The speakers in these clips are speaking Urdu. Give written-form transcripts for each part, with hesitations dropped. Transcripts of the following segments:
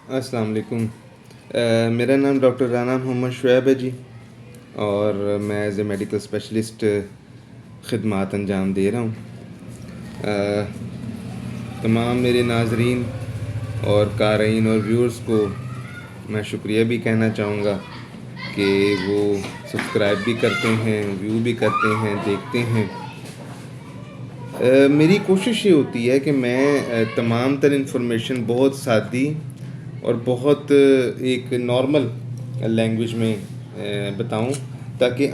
السلام علیکم۔ میرا نام ڈاکٹر رانا محمد شعیب ہے جی، اور میں ایز اے میڈیکل اسپیشلسٹ خدمات انجام دے رہا ہوں۔ تمام میرے ناظرین اور قارئین اور ویورز کو میں شکریہ بھی کہنا چاہوں گا کہ وہ سبسکرائب بھی کرتے ہیں، ویو بھی کرتے ہیں، دیکھتے ہیں۔ میری کوشش یہ ہوتی ہے کہ میں تمام تر انفارمیشن بہت سادی اور بہت ایک نارمل لینگویج میں بتاؤں، تاکہ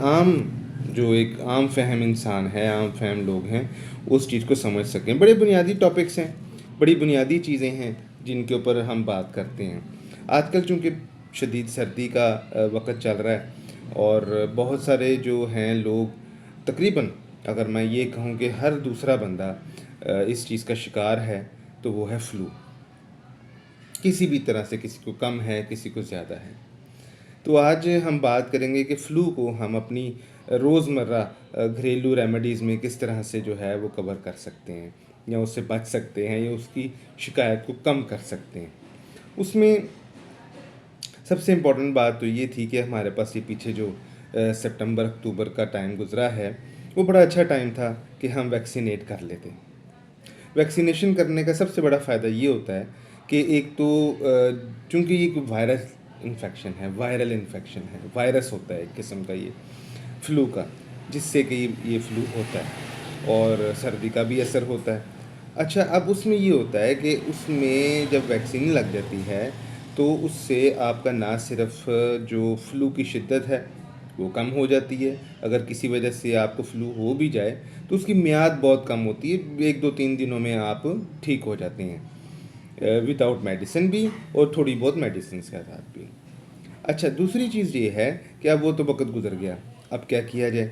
ایک عام فہم انسان ہے، عام فہم لوگ ہیں، اس چیز کو سمجھ سکیں۔ بڑے بنیادی ٹاپکس ہیں، بڑی بنیادی چیزیں ہیں جن کے اوپر ہم بات کرتے ہیں۔ آج کل چونکہ شدید سردی کا وقت چل رہا ہے، اور بہت سارے جو ہیں لوگ، تقریباً اگر میں یہ کہوں کہ ہر دوسرا بندہ اس چیز کا شکار ہے، تو وہ ہے فلو۔ کسی بھی طرح سے، کسی کو کم ہے، کسی کو زیادہ ہے۔ تو آج ہم بات کریں گے کہ فلو کو ہم اپنی روزمرہ گھریلو ریمیڈیز میں کس طرح سے جو ہے وہ کور کر سکتے ہیں، یا اس سے بچ سکتے ہیں، یا اس کی شکایت کو کم کر سکتے ہیں۔ اس میں سب سے امپورٹنٹ بات تو یہ تھی کہ ہمارے پاس یہ پیچھے جو سپٹمبر اکتوبر کا ٹائم گزرا ہے، وہ بڑا اچھا ٹائم تھا کہ ہم ویکسینیٹ کر لیتے۔ ویکسینیشن کرنے کا سب سے بڑا فائدہ یہ ہوتا ہے کہ ایک تو چونکہ یہ کوئی وائرس انفیکشن ہے، وائرل انفیکشن ہے، وائرس ہوتا ہے ایک قسم کا یہ فلو کا، جس سے کہ یہ فلو ہوتا ہے، اور سردی کا بھی اثر ہوتا ہے۔ اچھا، اب اس میں یہ ہوتا ہے کہ اس میں جب ویکسین لگ جاتی ہے تو اس سے آپ کا نہ صرف جو فلو کی شدت ہے وہ کم ہو جاتی ہے، اگر کسی وجہ سے آپ کو فلو ہو بھی جائے تو اس کی میعاد بہت کم ہوتی ہے، 1 2 3 دنوں میں آپ ٹھیک ہو جاتے ہیں، وداؤٹ میڈیسن بھی، اور تھوڑی بہت میڈیسنس کے ساتھ بھی۔ اچھا، دوسری چیز یہ ہے کہ اب وہ تو وقت گزر گیا، اب کیا کیا جائے؟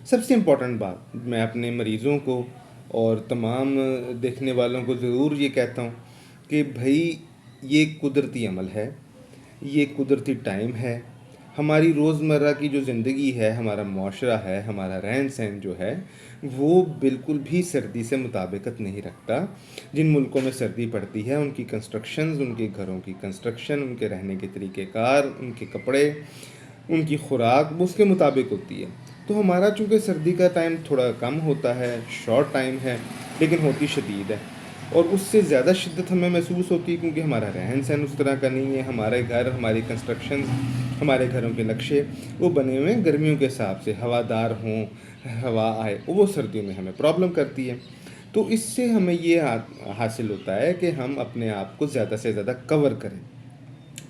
سب سے امپورٹنٹ بات میں اپنے مریضوں کو اور تمام دیکھنے والوں کو ضرور یہ کہتا ہوں کہ بھائی، یہ قدرتی عمل ہے، یہ قدرتی ٹائم ہے۔ ہماری روزمرہ کی جو زندگی ہے، ہمارا معاشرہ ہے، ہمارا رہن سہن جو ہے، وہ بالکل بھی سردی سے مطابقت نہیں رکھتا۔ جن ملکوں میں سردی پڑتی ہے، ان کی کنسٹرکشنز، ان کے گھروں کی کنسٹرکشن، ان کے رہنے کے طریقہ کار، ان کے کپڑے، ان کی خوراک وہ اس کے مطابق ہوتی ہے۔ تو ہمارا چونکہ سردی کا ٹائم تھوڑا کم ہوتا ہے، شارٹ ٹائم ہے، لیکن ہوتی شدید ہے، اور اس سے زیادہ شدت ہمیں محسوس ہوتی ہے کیونکہ ہمارا رہن سہن اس طرح کا نہیں ہے۔ ہمارے گھر، ہماری کنسٹرکشنز، ہمارے گھروں کے نقشے وہ بنے ہوئے ہیں گرمیوں کے حساب سے، ہوادار ہوں، ہوا آئے، وہ سردیوں میں ہمیں پرابلم کرتی ہے۔ تو اس سے ہمیں یہ حاصل ہوتا ہے کہ ہم اپنے آپ کو زیادہ سے زیادہ کور کریں۔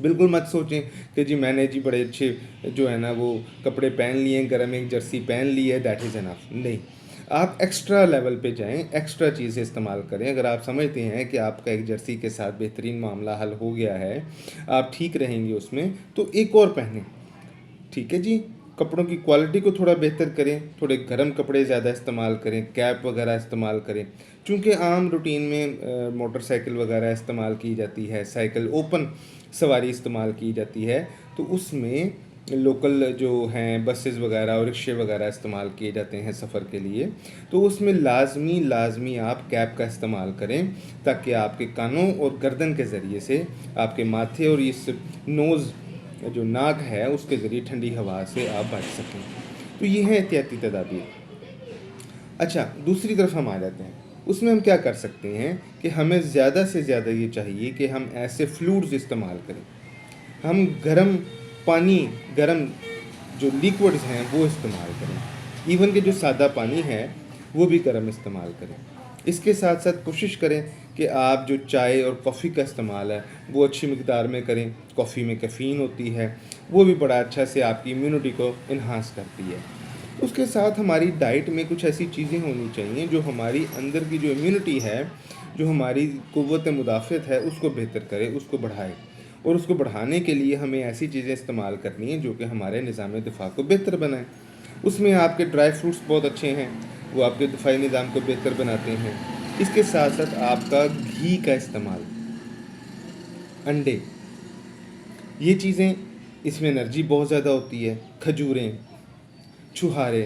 بالکل مت سوچیں کہ جی میں نے بڑے اچھے جو ہے نا وہ کپڑے پہن لیے ہیں، گرم ایک جرسی پہن لی ہے، دیٹ از انف۔ نہیں، آپ ایکسٹرا لیول پہ جائیں، ایکسٹرا چیزیں استعمال کریں۔ اگر آپ سمجھتے ہیں کہ آپ کا ایک جرسی کے ساتھ بہترین معاملہ حل ہو گیا ہے، آپ ٹھیک رہیں گے اس میں، تو ایک اور پہنیں۔ ٹھیک ہے جی، کپڑوں کی کوالٹی کو تھوڑا بہتر کریں، تھوڑے گرم کپڑے زیادہ استعمال کریں، کیپ وغیرہ استعمال کریں۔ چونکہ عام روٹین میں موٹر سائیکل وغیرہ استعمال کی جاتی ہے، سائیکل اوپن سواری استعمال کی جاتی ہے، تو اس میں لوکل جو ہیں بسز وغیرہ اور رکشے وغیرہ استعمال کیے جاتے ہیں سفر کے لیے، تو اس میں لازمی آپ کیپ کا استعمال کریں، تاکہ آپ کے کانوں اور گردن کے ذریعے سے آپ کے ماتھے اور اس نوز جو ناک ہے اس کے ذریعے ٹھنڈی ہوا سے آپ بچ سکیں۔ تو یہ ہیں احتیاطی تدابیر۔ اچھا، دوسری طرف ہم آ جاتے ہیں، اس میں ہم کیا کر سکتے ہیں کہ ہمیں زیادہ سے زیادہ یہ چاہیے کہ ہم ایسے فلوڈز استعمال کریں، ہم گرم پانی، گرم جو لیکوڈز ہیں وہ استعمال کریں، ایون کہ جو سادہ پانی ہے وہ بھی گرم استعمال کریں۔ اس کے ساتھ ساتھ کوشش کریں کہ آپ جو چائے اور کافی کا استعمال ہے وہ اچھی مقدار میں کریں۔ کافی میں کیفین ہوتی ہے، وہ بھی بڑا اچھا سے آپ کی امیونٹی کو انہانس کرتی ہے۔ اس کے ساتھ ہماری ڈائٹ میں کچھ ایسی چیزیں ہونی چاہیے جو ہماری اندر کی جو امیونٹی ہے، جو ہماری قوت مدافعت ہے، اس کو بہتر کرے، اس کو بڑھائے، اور اس کو بڑھانے کے لیے ہمیں ایسی چیزیں استعمال کرنی ہیں جو کہ ہمارے نظام دفاع کو بہتر بنائیں۔ اس میں آپ کے ڈرائی فروٹس بہت اچھے ہیں، وہ آپ کے دفاعی نظام کو بہتر بناتے ہیں۔ اس کے ساتھ ساتھ آپ کا گھی کا استعمال، انڈے، یہ چیزیں، اس میں انرجی بہت زیادہ ہوتی ہے۔ کھجوریں، چھہارے،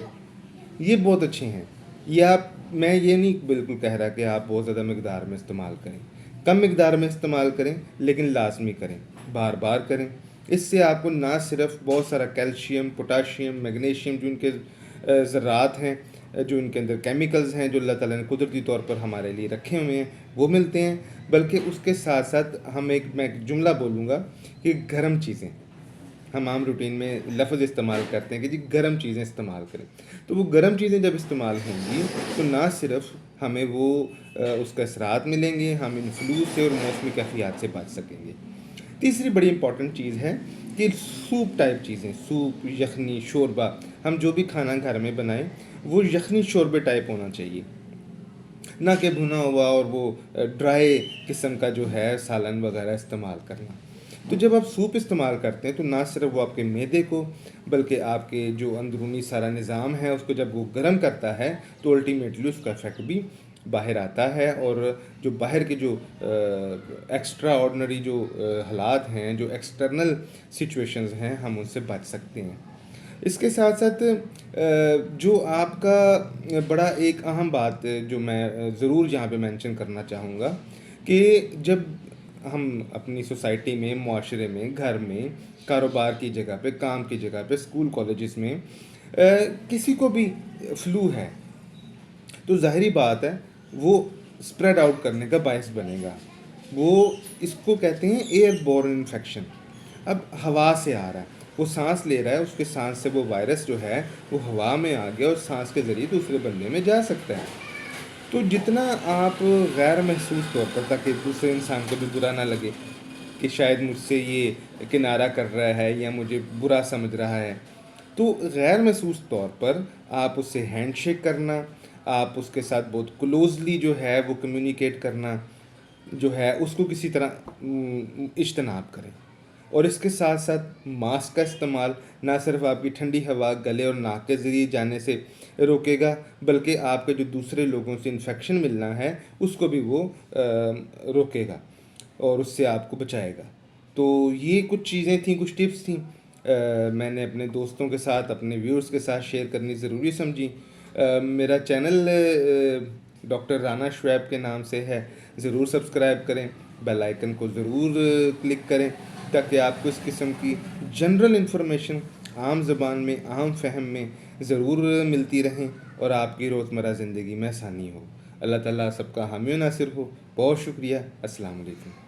یہ بہت اچھے ہیں۔ یہ میں یہ نہیں بالکل کہہ رہا کہ آپ بہت زیادہ مقدار میں استعمال کریں، کم مقدار میں استعمال کریں لیکن لازمی کریں، بار بار کریں۔ اس سے آپ کو نہ صرف بہت سارا کیلشیم، پوٹاشیم، میگنیشیم جو ان کے ذرات ہیں، جو ان کے اندر کیمیکلز ہیں جو اللہ تعالیٰ نے قدرتی طور پر ہمارے لیے رکھے ہوئے ہیں وہ ملتے ہیں، بلکہ اس کے ساتھ ساتھ میں ایک جملہ بولوں گا کہ گرم چیزیں، ہم عام روٹین میں لفظ استعمال کرتے ہیں کہ جی گرم چیزیں استعمال کریں، تو وہ گرم چیزیں جب استعمال ہوں گی تو نہ صرف ہمیں وہ اس کا اثرات ملیں گے، ہم انفلو سے اور موسمی کیفیات سے بچ سکیں گے۔ تیسری بڑی امپورٹنٹ چیز ہے کہ سوپ ٹائپ چیزیں، سوپ، یخنی، شوربہ، ہم جو بھی کھانا گھر میں بنائیں وہ یخنی شوربے ٹائپ ہونا چاہیے، نہ کہ بھنا ہوا اور وہ ڈرائی قسم کا جو ہے سالن وغیرہ استعمال کرنا۔ تو جب آپ سوپ استعمال کرتے ہیں تو نہ صرف وہ آپ کے معدے کو بلکہ آپ کے جو اندرونی سارا نظام ہے اس کو جب وہ گرم کرتا ہے تو الٹیمیٹلی اس کا افیکٹ بھی باہر آتا ہے، اور جو باہر کے جو ایکسٹرا آرڈنری جو حالات ہیں، جو ایکسٹرنل سچویشنز ہیں، ہم ان سے بچ سکتے ہیں۔ اس کے ساتھ ساتھ جو آپ کا بڑا ایک اہم بات جو میں ضرور یہاں پہ مینشن کرنا چاہوں گا کہ جب ہم اپنی سوسائٹی میں، معاشرے میں، گھر میں، کاروبار کی جگہ پہ، کام کی جگہ پہ، اسکول کالجز میں کسی کو بھی فلو ہے تو ظاہری بات ہے وہ اسپریڈ آؤٹ کرنے کا باعث بنے گا۔ وہ اس کو کہتے ہیں ایئر بورن انفیکشن۔ اب ہوا سے آ رہا ہے، وہ سانس لے رہا ہے، اس کے سانس سے وہ وائرس جو ہے وہ ہوا میں آ گیا اور سانس کے ذریعے دوسرے بندے میں جا سکتا ہے۔ تو جتنا آپ غیر محسوس طور پر، تاکہ دوسرے انسان کو بھی برا نہ لگے کہ شاید مجھ سے یہ کنارہ کر رہا ہے یا مجھے برا سمجھ رہا ہے، تو غیر محسوس طور پر آپ اس سے ہینڈ شیک کرنا، آپ اس کے ساتھ بہت کلوزلی جو ہے وہ کمیونیکیٹ کرنا جو ہے اس کو کسی طرح اجتناب کریں۔ اور اس کے ساتھ ساتھ ماسک کا استعمال نہ صرف آپ کی ٹھنڈی ہوا گلے اور ناک کے ذریعے جانے سے روکے گا بلکہ آپ کے جو دوسرے لوگوں سے انفیکشن ملنا ہے اس کو بھی وہ روکے گا اور اس سے آپ کو بچائے گا۔ تو یہ کچھ چیزیں تھیں، کچھ ٹپس تھیں، میں نے اپنے دوستوں کے ساتھ، اپنے ویورز کے ساتھ شیئر کرنی ضروری سمجھی۔ میرا چینل ڈاکٹر رانا شعیب کے نام سے ہے، ضرور سبسکرائب کریں، بیل آئیکن کو ضرور کلک کریں تاکہ آپ کو اس قسم کی جنرل انفارمیشن عام زبان میں، عام فہم میں ضرور ملتی رہیں اور آپ کی روزمرہ زندگی میں آسانی ہو۔ اللہ تعالیٰ سب کا حامی و ناصر ہو۔ بہت شکریہ۔ السلام علیکم۔